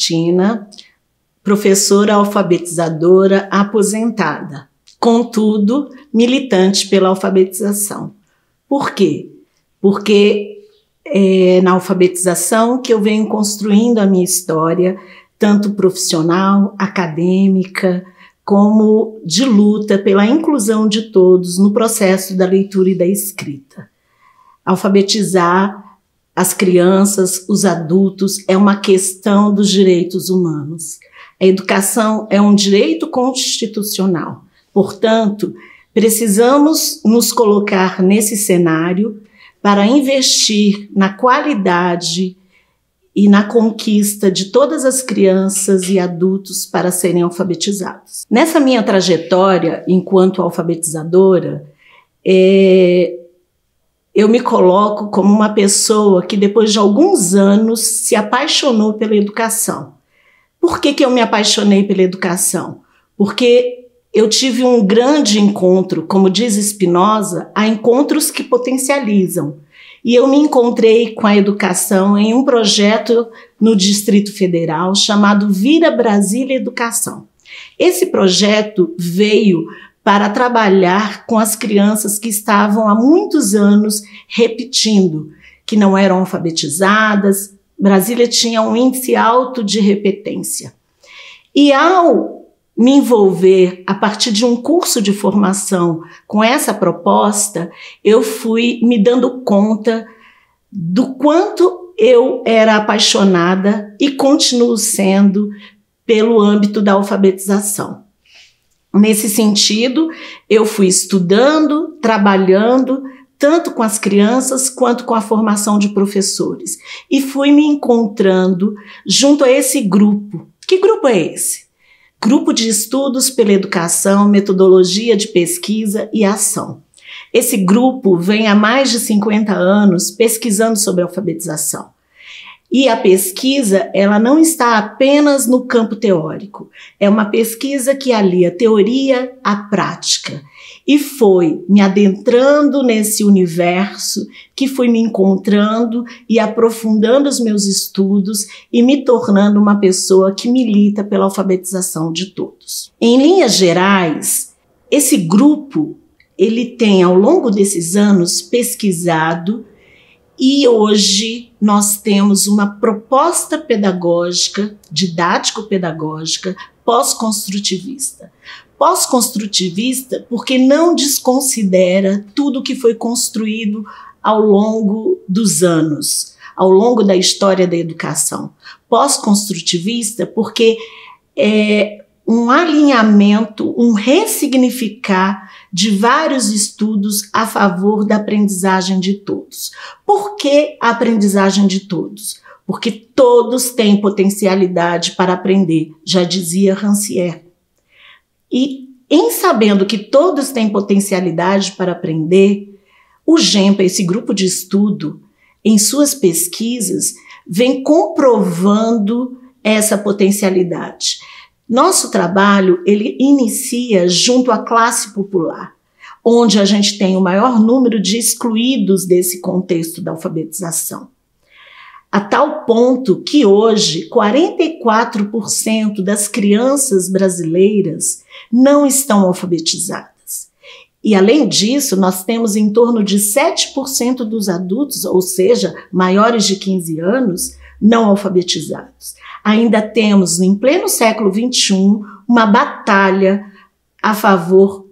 Cristina, professora alfabetizadora aposentada, contudo, militante pela alfabetização. Por quê? Porque é na alfabetização que eu venho construindo a minha história, tanto profissional, acadêmica, como de luta pela inclusão de todos no processo da leitura e da escrita. Alfabetizar as crianças, os adultos, é uma questão dos direitos humanos. A educação é um direito constitucional. Portanto, precisamos nos colocar nesse cenário para investir na qualidade e na conquista de todas as crianças e adultos para serem alfabetizados. Nessa minha trajetória enquanto alfabetizadora, eu me coloco como uma pessoa que depois de alguns anos se apaixonou pela educação. Por que eu me apaixonei pela educação? Porque eu tive um grande encontro, como diz Spinoza, há encontros que potencializam. E eu me encontrei com a educação em um projeto no Distrito Federal chamado Vira Brasília Educação. Esse projeto veio para trabalhar com as crianças que estavam há muitos anos repetindo, que não eram alfabetizadas. Brasília tinha um índice alto de repetência. E ao me envolver a partir de um curso de formação com essa proposta, eu fui me dando conta do quanto eu era apaixonada e continuo sendo pelo âmbito da alfabetização. Nesse sentido, eu fui estudando, trabalhando, tanto com as crianças quanto com a formação de professores. E fui me encontrando junto a esse grupo. Que grupo é esse? Grupo de Estudos pela Educação, Metodologia de Pesquisa e Ação. Esse grupo vem há mais de 50 anos pesquisando sobre alfabetização. E a pesquisa, ela não está apenas no campo teórico. É uma pesquisa que alia a teoria à prática. E foi me adentrando nesse universo que fui me encontrando e aprofundando os meus estudos e me tornando uma pessoa que milita pela alfabetização de todos. Em linhas gerais, esse grupo, ele tem ao longo desses anos pesquisado e hoje nós temos uma proposta pedagógica, didático-pedagógica, pós-construtivista. Pós-construtivista porque não desconsidera tudo que foi construído ao longo dos anos, ao longo da história da educação. Pós-construtivista porque é um alinhamento, um ressignificar de vários estudos a favor da aprendizagem de todos. Por que a aprendizagem de todos? Porque todos têm potencialidade para aprender, já dizia Rancière. E em sabendo que todos têm potencialidade para aprender, o GEMPA, esse grupo de estudo, em suas pesquisas, vem comprovando essa potencialidade. Nosso trabalho, ele inicia junto à classe popular, onde a gente tem o maior número de excluídos desse contexto da alfabetização. A tal ponto que hoje 44% das crianças brasileiras não estão alfabetizadas. E além disso, nós temos em torno de 7% dos adultos, ou seja, maiores de 15 anos, não alfabetizados. Ainda temos, em pleno século XXI, uma batalha a favor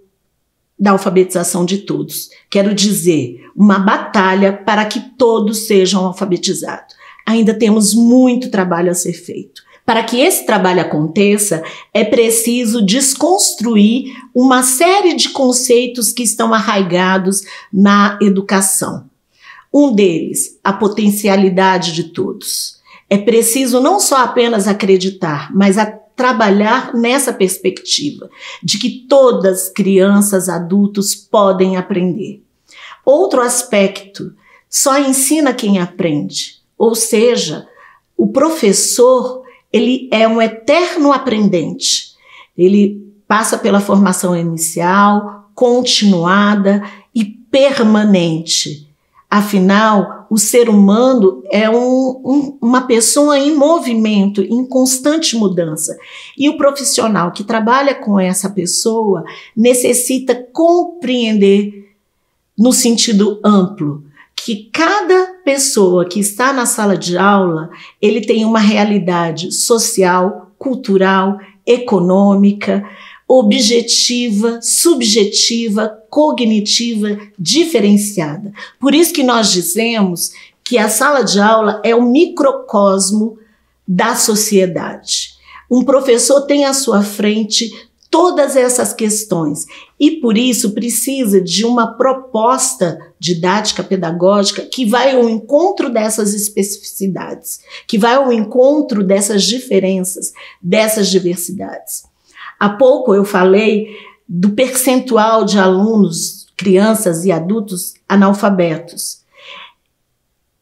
da alfabetização de todos. Quero dizer, uma batalha para que todos sejam alfabetizados. Ainda temos muito trabalho a ser feito. Para que esse trabalho aconteça, é preciso desconstruir uma série de conceitos que estão arraigados na educação. Um deles, a potencialidade de todos. É preciso não só apenas acreditar, mas trabalhar nessa perspectiva de que todas crianças, adultos podem aprender. Outro aspecto, só ensina quem aprende. Ou seja, o professor, ele é um eterno aprendente. Ele passa pela formação inicial, continuada e permanente. Afinal, o ser humano é uma pessoa em movimento, em constante mudança. E o profissional que trabalha com essa pessoa necessita compreender no sentido amplo que cada pessoa que está na sala de aula, ele tem uma realidade social, cultural, econômica, objetiva, subjetiva, cognitiva, diferenciada. Por isso que nós dizemos que a sala de aula é um microcosmo da sociedade. Um professor tem à sua frente todas essas questões e, por isso, precisa de uma proposta didática pedagógica que vai ao encontro dessas especificidades, que vai ao encontro dessas diferenças, dessas diversidades. Há pouco eu falei do percentual de alunos, crianças e adultos analfabetos.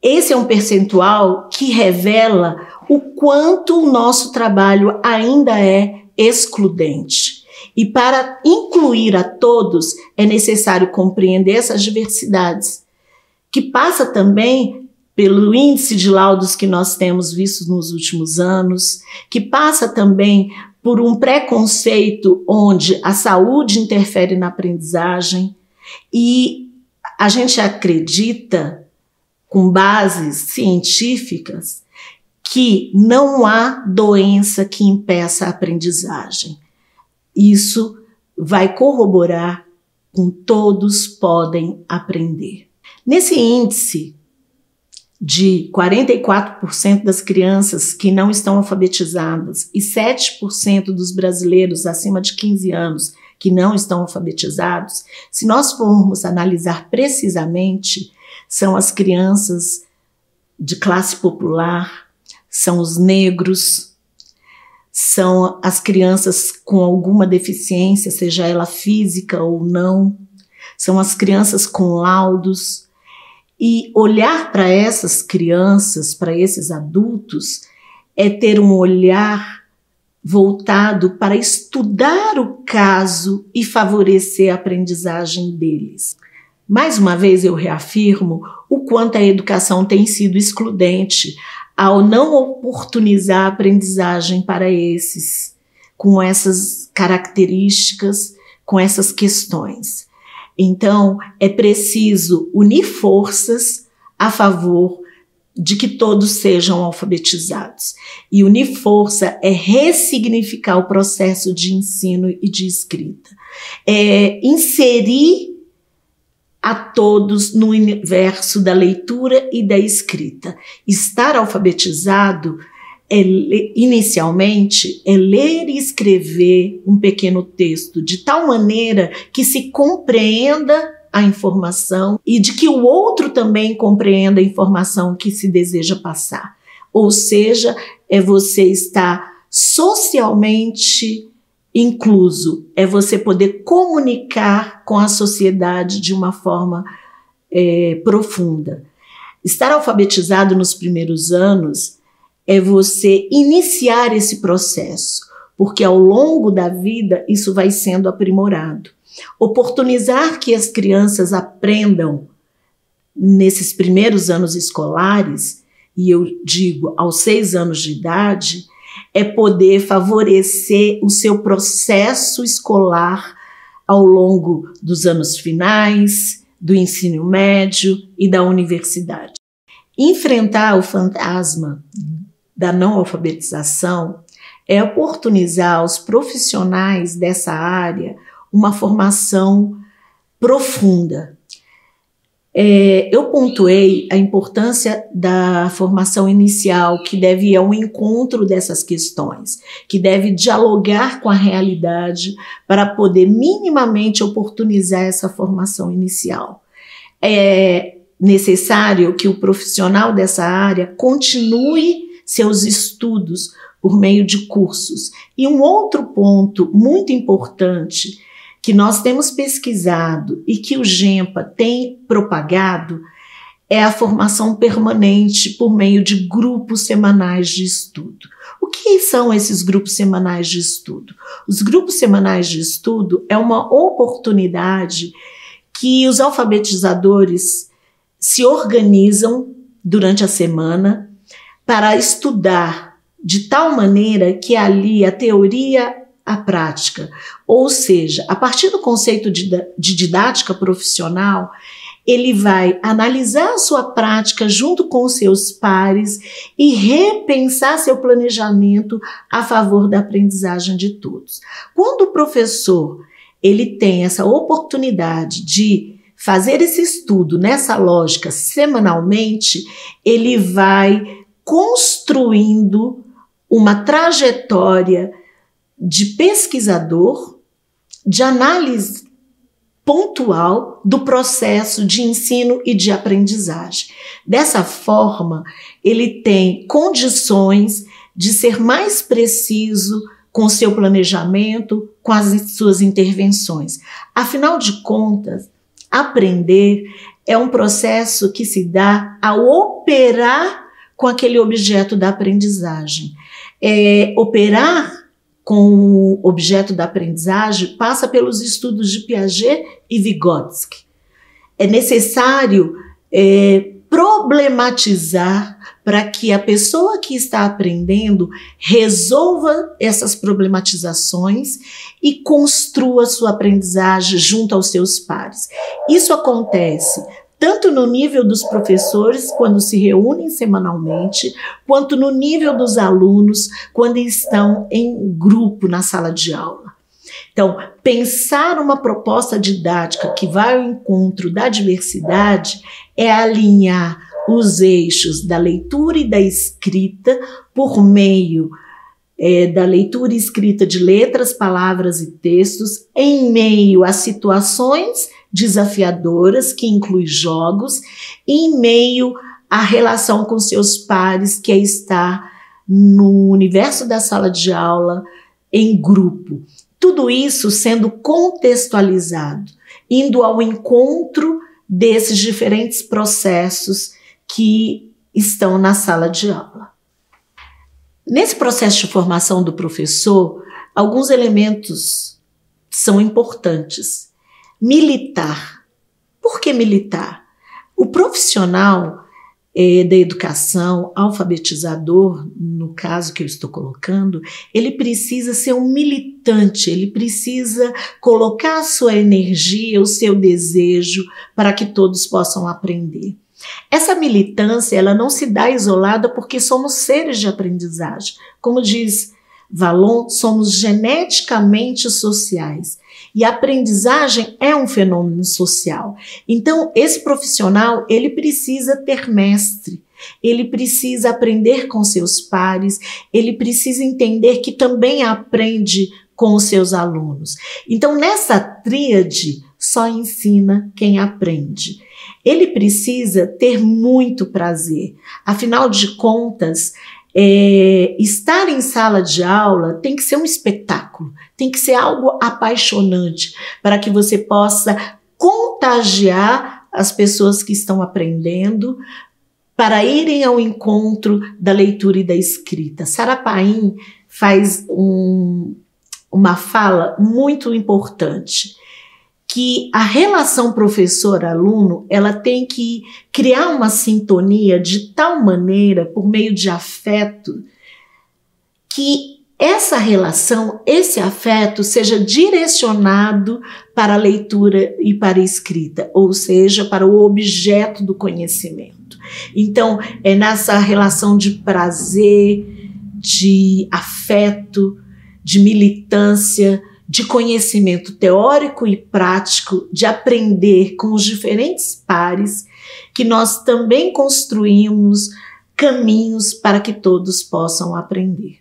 Esse é um percentual que revela o quanto o nosso trabalho ainda é excludente. E para incluir a todos, é necessário compreender essas diversidades, que passa também pelo índice de laudos que nós temos visto nos últimos anos, que passa também por um preconceito onde a saúde interfere na aprendizagem, e a gente acredita, com bases científicas, que não há doença que impeça a aprendizagem. Isso vai corroborar com todos podem aprender. Nesse índice de 44% das crianças que não estão alfabetizadas e 7% dos brasileiros acima de 15 anos que não estão alfabetizados, se nós formos analisar precisamente, são as crianças de classe popular, são os negros, são as crianças com alguma deficiência, seja ela física ou não, são as crianças com laudos. E olhar para essas crianças, para esses adultos, é ter um olhar voltado para estudar o caso e favorecer a aprendizagem deles. Mais uma vez eu reafirmo o quanto a educação tem sido excludente ao não oportunizar a aprendizagem para esses, com essas características, com essas questões. Então, é preciso unir forças a favor de que todos sejam alfabetizados. E unir força é ressignificar o processo de ensino e de escrita. É inserir a todos no universo da leitura e da escrita. Estar alfabetizado, inicialmente, é ler e escrever um pequeno texto, de tal maneira que se compreenda a informação e de que o outro também compreenda a informação que se deseja passar. Ou seja, é você estar socialmente incluso, é você poder comunicar com a sociedade de uma forma profunda. Estar alfabetizado nos primeiros anos é você iniciar esse processo, porque ao longo da vida isso vai sendo aprimorado. Oportunizar que as crianças aprendam nesses primeiros anos escolares, e eu digo aos 6 anos de idade, é poder favorecer o seu processo escolar ao longo dos anos finais, do ensino médio e da universidade. Enfrentar o fantasma da não alfabetização é oportunizar aos profissionais dessa área uma formação profunda. Eu pontuei a importância da formação inicial, que deve ir ao encontro dessas questões, que deve dialogar com a realidade para poder minimamente oportunizar essa formação inicial. É necessário que o profissional dessa área continue seus estudos por meio de cursos. E um outro ponto muito importante que nós temos pesquisado e que o GEMPA tem propagado é a formação permanente por meio de grupos semanais de estudo. O que são esses grupos semanais de estudo? Os grupos semanais de estudo é uma oportunidade que os alfabetizadores se organizam durante a semana para estudar de tal maneira que ali a teoria, a prática, ou seja, a partir do conceito de didática profissional, ele vai analisar a sua prática junto com os seus pares e repensar seu planejamento a favor da aprendizagem de todos. Quando o professor ele tem essa oportunidade de fazer esse estudo nessa lógica semanalmente, ele vai construindo uma trajetória de pesquisador, de análise pontual do processo de ensino e de aprendizagem. Dessa forma, ele tem condições de ser mais preciso com seu planejamento, com as suas intervenções. Afinal de contas, aprender é um processo que se dá ao operar com aquele objeto da aprendizagem. Operar com o objeto da aprendizagem passa pelos estudos de Piaget e Vygotsky. É necessário problematizar para que a pessoa que está aprendendo resolva essas problematizações e construa sua aprendizagem junto aos seus pares. Isso acontece tanto no nível dos professores, quando se reúnem semanalmente, quanto no nível dos alunos, quando estão em grupo na sala de aula. Então, pensar uma proposta didática que vai ao encontro da diversidade é alinhar os eixos da leitura e da escrita por meio da leitura e escrita de letras, palavras e textos, em meio a situações desafiadoras, que inclui jogos, e em meio à relação com seus pares, que é estar no universo da sala de aula em grupo. Tudo isso sendo contextualizado, indo ao encontro desses diferentes processos que estão na sala de aula. Nesse processo de formação do professor, alguns elementos são importantes. Militar. Por que militar? O profissional da educação, alfabetizador, no caso que eu estou colocando, ele precisa ser um militante, ele precisa colocar a sua energia, o seu desejo para que todos possam aprender. Essa militância, ela não se dá isolada porque somos seres de aprendizagem. Como diz Vallon, somos geneticamente sociais. E a aprendizagem é um fenômeno social. Então, esse profissional, ele precisa ter mestre, ele precisa aprender com seus pares, ele precisa entender que também aprende com os seus alunos. Então, nessa tríade, só ensina quem aprende. Ele precisa ter muito prazer. Afinal de contas, estar em sala de aula tem que ser um espetáculo, tem que ser algo apaixonante, para que você possa contagiar as pessoas que estão aprendendo para irem ao encontro da leitura e da escrita. Sarah Paim faz uma fala muito importante, que a relação professor-aluno, ela tem que criar uma sintonia de tal maneira, por meio de afeto, que essa relação, esse afeto, seja direcionado para a leitura e para a escrita, ou seja, para o objeto do conhecimento. Então, é nessa relação de prazer, de afeto, de militância, de conhecimento teórico e prático, de aprender com os diferentes pares, que nós também construímos caminhos para que todos possam aprender.